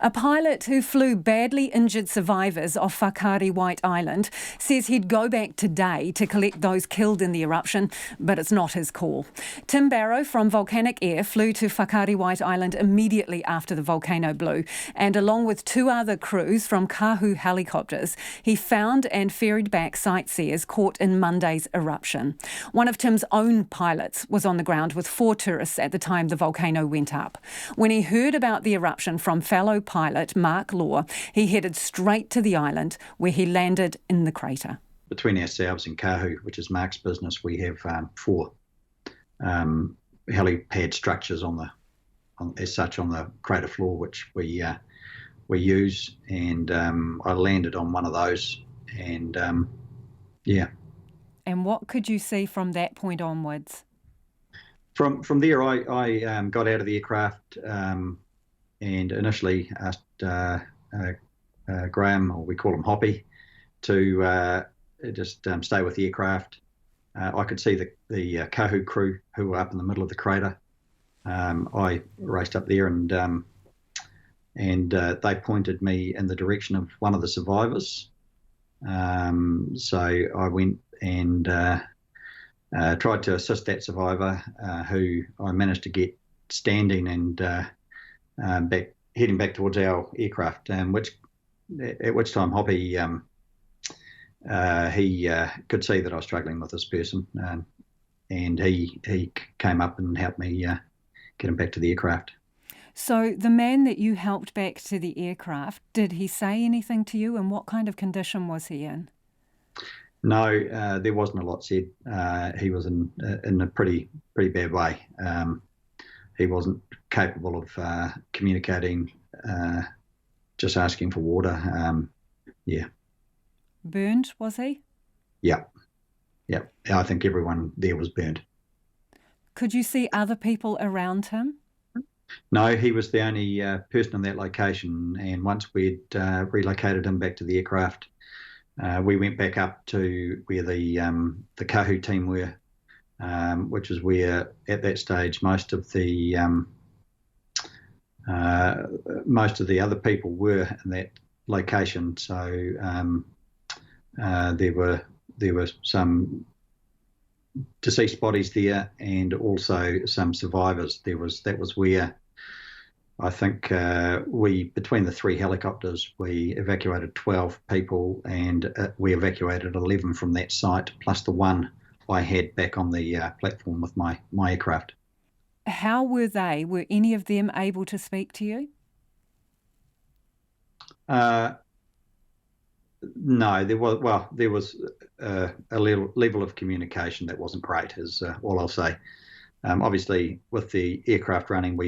A pilot who flew badly injured survivors off Whakaari White Island says he'd go back today to collect those killed in the eruption, but it's not his call. Tim Barrow from Volcanic Air flew to Whakaari White Island immediately after the volcano blew, and along with two other crews from Kahu helicopters, he found and ferried back sightseers caught in Monday's eruption. One of Tim's own pilots was on the ground with 4 tourists at the time the volcano went up. When he heard about the eruption from fellow pilot Mark Law, he headed straight to the island where he landed in the crater. Between ourselves and Kahu, which is Mark's business, we have 4 helipad structures on the crater floor, which we use, and I landed on one of those, and yeah. And what could you see from that point onwards? From there, I got out of the aircraft and initially asked Graham, or we call him Hoppy, to just stay with the aircraft. I could see the Kahu crew who were up in the middle of the crater. I raced up there and they pointed me in the direction of one of the survivors. So I went and tried to assist that survivor, who I managed to get standing and heading back towards our aircraft. At which time Hoppy he could see that I was struggling with this person, and he came up and helped me get him back to the aircraft. So the man that you helped back to the aircraft, did he say anything to you, and what kind of condition was he in? No, there wasn't a lot said. He was in a pretty bad way. He wasn't capable of communicating, just asking for water. Yeah. Burned, was he? Yeah. I think everyone there was burned. Could you see other people around him? No, he was the only person in that location, and once we'd relocated him back to the aircraft, we went back up to where the Kahu team were, which is where at that stage most of the other people were in that location. So there were some deceased bodies there, and also some survivors. That was where I think we, between the 3 helicopters, we evacuated 12 people, and we evacuated 11 from that site, plus the one I had back on the platform with my aircraft. How were they? Were any of them able to speak to you? No, there was a level of communication that wasn't great, is all I'll say. Obviously, with the aircraft running,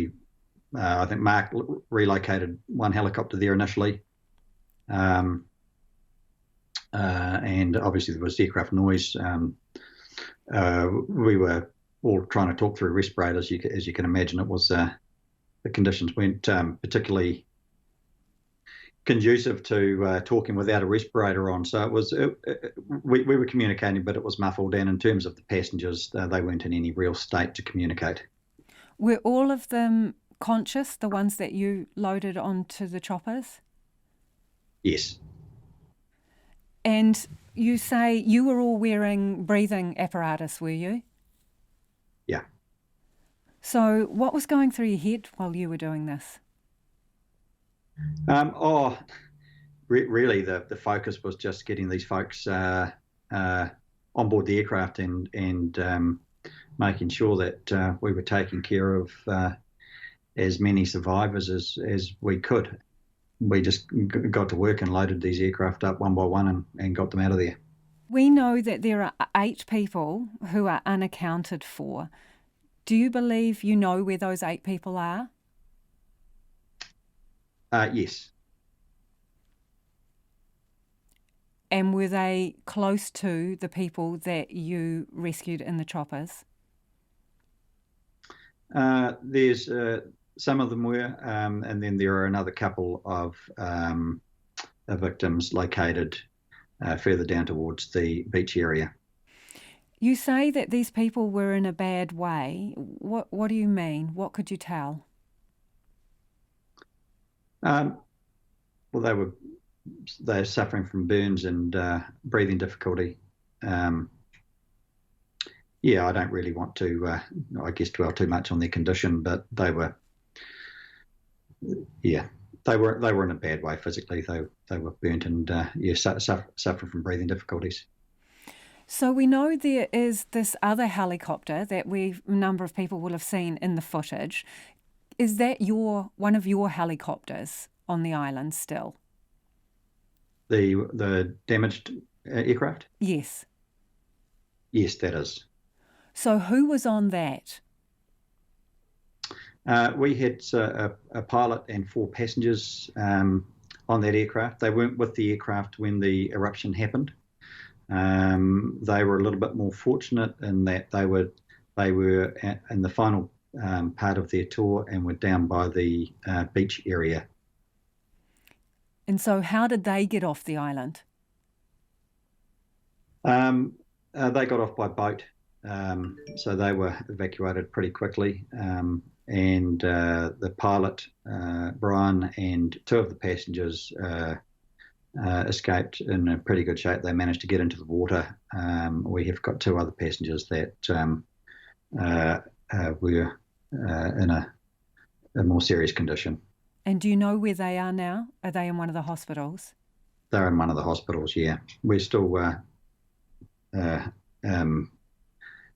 I think Mark relocated one helicopter there initially, and obviously there was aircraft noise. We were all trying to talk through respirators. As you can imagine, it was the conditions weren't particularly conducive to talking without a respirator on. So it was we were communicating, but it was muffled. And in terms of the passengers, they weren't in any real state to communicate. Were all of them conscious, the ones that you loaded onto the choppers? Yes. And you say you were all wearing breathing apparatus, were you? Yeah. So what was going through your head while you were doing this? Really, the focus was just getting these folks on board the aircraft and making sure that we were taking care of as many survivors as we could. We just got to work and loaded these aircraft up one by one and got them out of there. We know that there are 8 people who are unaccounted for. Do you believe you know where those 8 people are? Yes. And were they close to the people that you rescued in the choppers? There's some of them were, and then there are another couple of victims located further down towards the beach area. You say that these people were in a bad way. What do you mean? What could you tell? Um, well, they're suffering from burns and breathing difficulty. Yeah, I don't really want to, I guess, dwell too much on their condition, but they were in a bad way physically. They were burnt and suffering from breathing difficulties. So we know there is this other helicopter that a number of people will have seen in the footage. Is that one of your helicopters on the island still? The damaged aircraft? Yes. Yes, that is. So who was on that? We had a pilot and 4 passengers on that aircraft. They weren't with the aircraft when the eruption happened. They were a little bit more fortunate in that they were in the final part of their tour and were down by the beach area. And so how did they get off the island? They got off by boat. So they were evacuated pretty quickly. And the pilot, Brian, and 2 of the passengers escaped in a pretty good shape. They managed to get into the water. We have got 2 other passengers that were in a more serious condition. And do you know where they are now? Are they in one of the hospitals? They're in one of the hospitals, yeah. We're still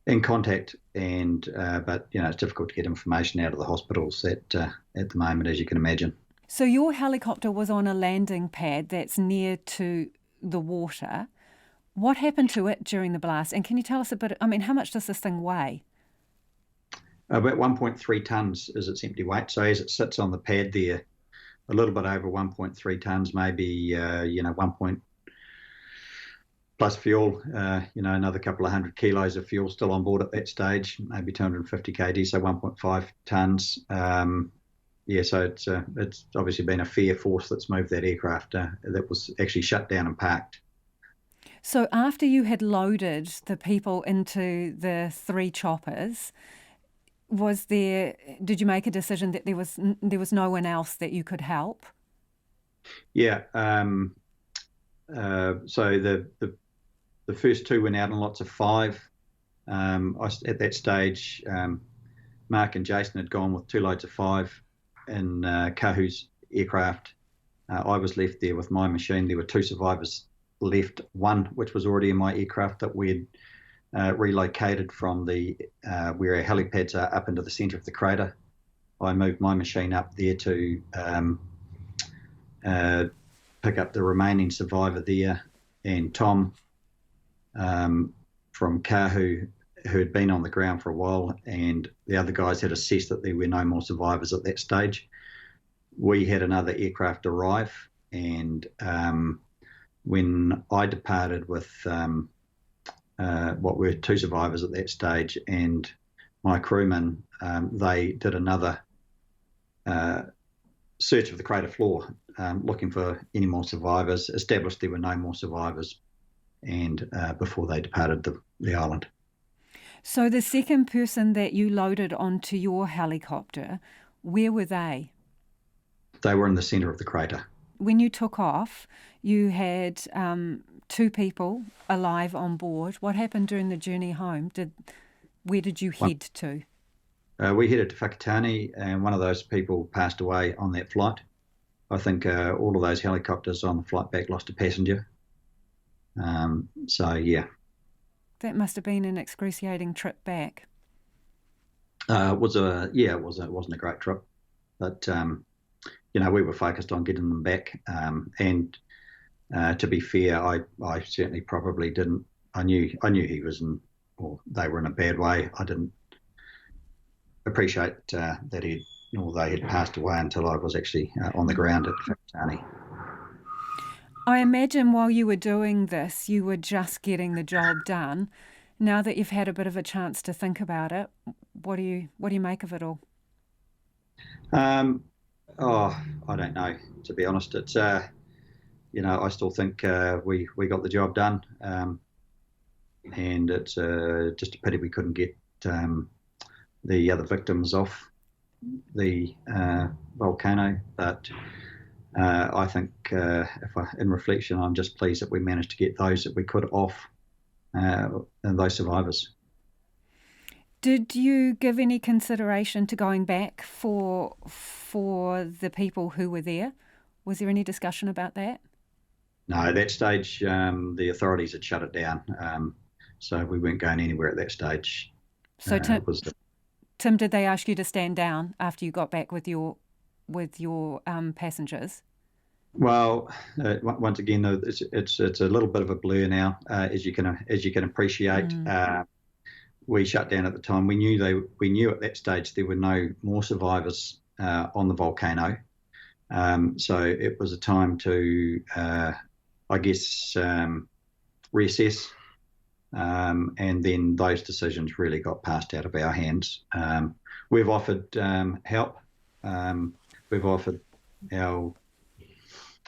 in contact, and but it's difficult to get information out of the hospitals at the moment, as you can imagine. So your helicopter was on a landing pad that's near to the water. What happened to it during the blast? And can you tell us a bit? I mean, how much does this thing weigh? About 1.3 tonnes is its empty weight. So as it sits on the pad there, a little bit over 1.3 tonnes, maybe 1 plus fuel, another couple of 100 kilos of fuel still on board at that stage, maybe 250 kg, so 1.5 tonnes. So it's obviously been a fair force that's moved that aircraft that was actually shut down and parked. So after you had loaded the people into the 3 choppers, did you make a decision that there was no one else that you could help? Yeah. So the first 2 went out on lots of 5. At that stage, Mark and Jason had gone with 2 loads of 5 in Kahu's aircraft. I was left there with my machine. There were 2 survivors left, 1 which was already in my aircraft that we'd relocated from where our helipads are up into the centre of the crater. I moved my machine up there to pick up the remaining survivor there, and Tom from Kahu, who had been on the ground for a while, and the other guys had assessed that there were no more survivors at that stage. We had another aircraft arrive, and when I departed with what were 2 survivors at that stage and my crewmen, they did another search of the crater floor, looking for any more survivors, established there were no more survivors, and before they departed the island. So the second person that you loaded onto your helicopter, where were they? They were in the centre of the crater. When you took off, you had 2 people alive on board. What happened during the journey home? Where did you head to? We headed to Whakatane, and one of those people passed away on that flight. I think all of those helicopters on the flight back lost a passenger. Yeah. That must have been an excruciating trip back. It wasn't a great trip, but we were focused on getting them back. And to be fair, I certainly probably didn't. I knew he was they were in a bad way. I didn't appreciate that they had passed away until I was actually on the ground at Whakatane. I imagine while you were doing this, you were just getting the job done. Now that you've had a bit of a chance to think about it, what do you make of it all? I don't know, to be honest. It's I still think we got the job done, and it's just a pity we couldn't get the other victims off the volcano. But I think, in reflection, I'm just pleased that we managed to get those that we could off, and those survivors. Did you give any consideration to going back for the people who were there? Was there any discussion about that? No, at that stage, the authorities had shut it down, so we weren't going anywhere at that stage. So Tim, did they ask you to stand down after you got back with your passengers? Well, once again, it's a little bit of a blur now, as you can appreciate. We shut down at the time. We knew at that stage there were no more survivors on the volcano, so it was a time to, I guess, reassess, and then those decisions really got passed out of our hands. We've offered help. We've offered our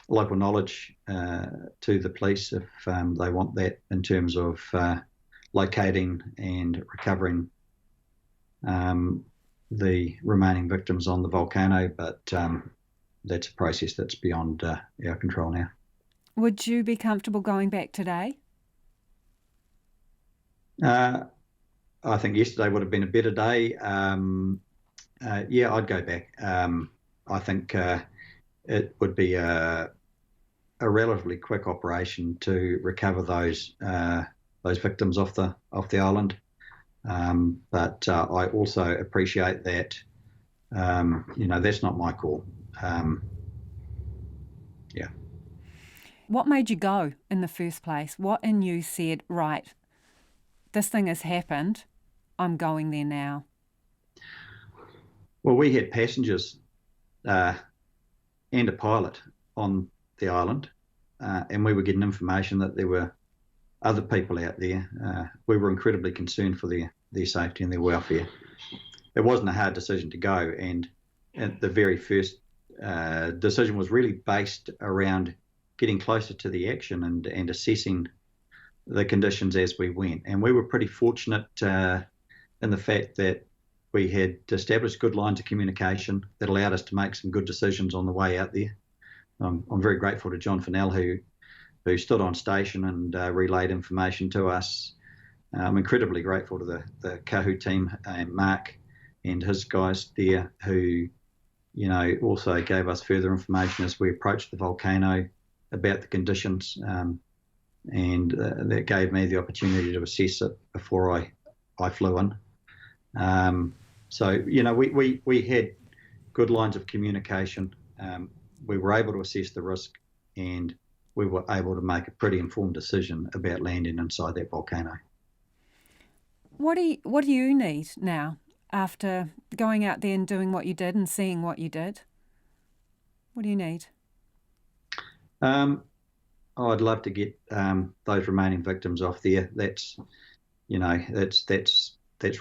local knowledge to the police if they want that, in terms of locating and recovering the remaining victims on the volcano, but that's a process that's beyond our control now. Would you be comfortable going back today? I think yesterday would have been a better day. Yeah, I'd go back. I think it would be a relatively quick operation to recover those victims off the island. But I also appreciate that that's not my call. Yeah. What made you go in the first place? What in you said, right, this thing has happened, I'm going there now? Well, we had passengers and a pilot on the island, and we were getting information that there were other people out there. We were incredibly concerned for their safety and their welfare. It wasn't a hard decision to go, and the very first decision was really based around getting closer to the action and assessing the conditions as we went. And we were pretty fortunate in the fact that we had established good lines of communication that allowed us to make some good decisions on the way out there. I'm very grateful to John Fennell, who stood on station and relayed information to us. I'm incredibly grateful to the Kahu team and Mark and his guys there, who also gave us further information as we approached the volcano about the conditions, and that gave me the opportunity to assess it before I flew in. So we had good lines of communication. We were able to assess the risk, and we were able to make a pretty informed decision about landing inside that volcano. What do you need now after going out there and doing what you did and seeing what you did? What do you need? I'd love to get those remaining victims off there. That's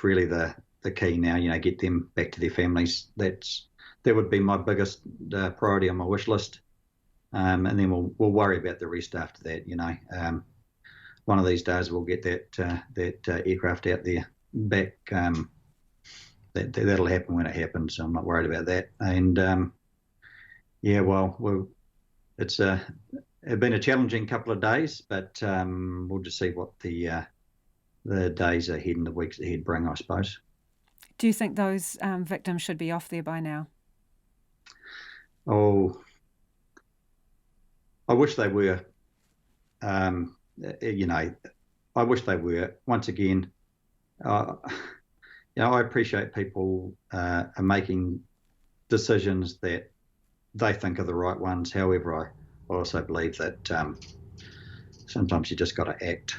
really the key now. Get them back to their families. That would be my biggest priority on my wish list. And then we'll worry about the rest after that. One of these days we'll get that aircraft out there back. That'll happen when it happens. So I'm not worried about that. And it's been a challenging couple of days, but we'll just see what the days ahead and the weeks ahead bring, I suppose. Do you think those victims should be off there by now? Oh, I wish they were. I wish they were. Once again, I appreciate people are making decisions that they think are the right ones. However, I also believe that sometimes you just got to act.